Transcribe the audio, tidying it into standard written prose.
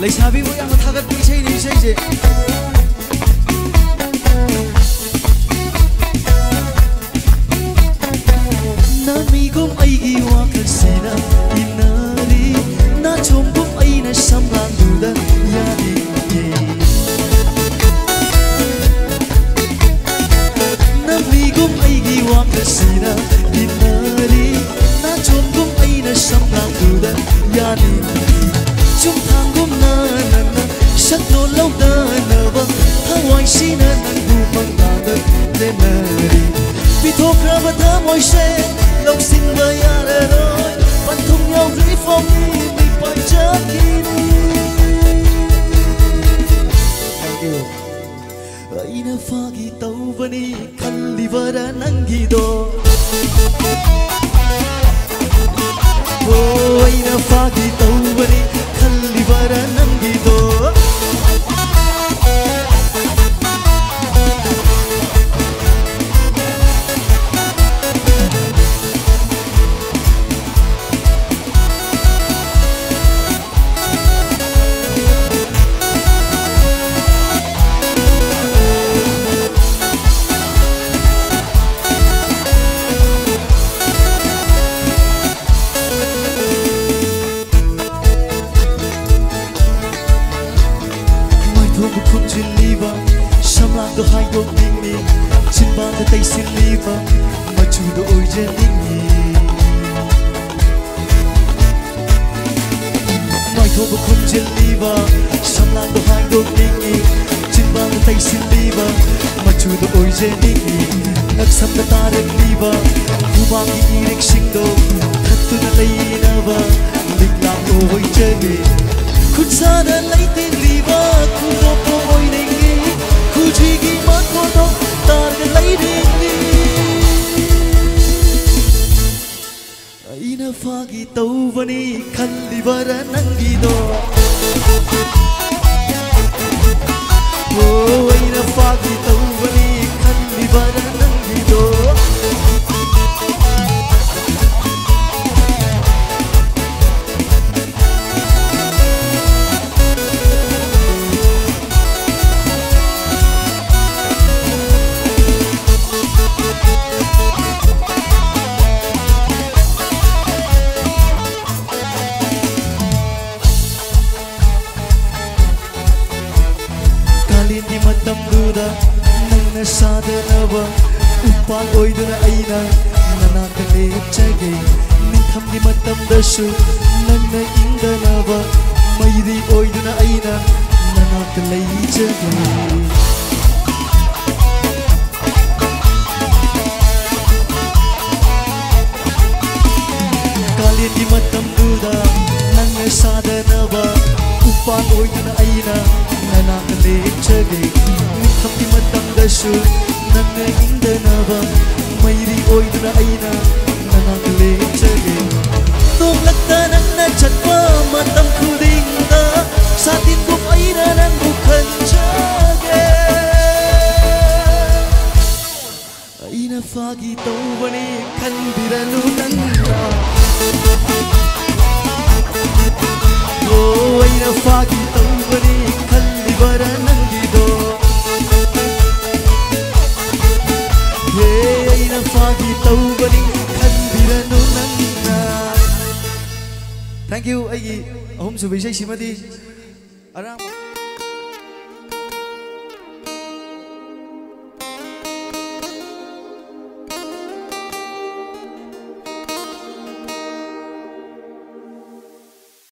Leisabi mo yang mathagat isay ni isay je. Namigom ay iwa kasina inari na chombom ay na samlang duda yani. Namigom ay iwa kasina inari na chombom ay na samlang duda yani. Jumtangum na sakno lauda na ba hawai sina nang bumang nada denari pitokra bata moise loksin bayara roy pantung yaw reform ni panjakini aina fagi taubani kallivara nangido oh aina fagi taubani kallivara nangido Samlang hai dok dingni Sinbang da tay sinliba Machu do oi je dingni Mai tho ba khum je liba Samlang hai dok dingni Sinbang da tay sinliba Machu do oi je dingni Nagsam da tarak liba Bumang irik singdo Khattu na lay na ba Liglang oi je ni Khutsa na lay tin liba Kudo po oi ningi Kujigi man ko do targa lay dingi Aina fagi taubani kallivara nangido Oh aina fagi taubani kallivara nangido Kalindi matam duda nang nasadanaba upal oiduna aina nanakale chage nintham di matam dasu nang na indanaba mayri oiduna aina nanakale chage Kalindi matam duda nang nasadanaba upal oiduna aina nanakale chage nintham di matam dasu nang na indanaba mayri oiduna aina nanakale chage tung lakta nang na chatpa matam khudingda satin ko aina nang bukhan chage aina fagi taubani khalbiranu nangna oh aina fagi taubani kallivara nangido yeah aina fagi taubani kallibiranu nangna Thank you ai ahum subisai simadi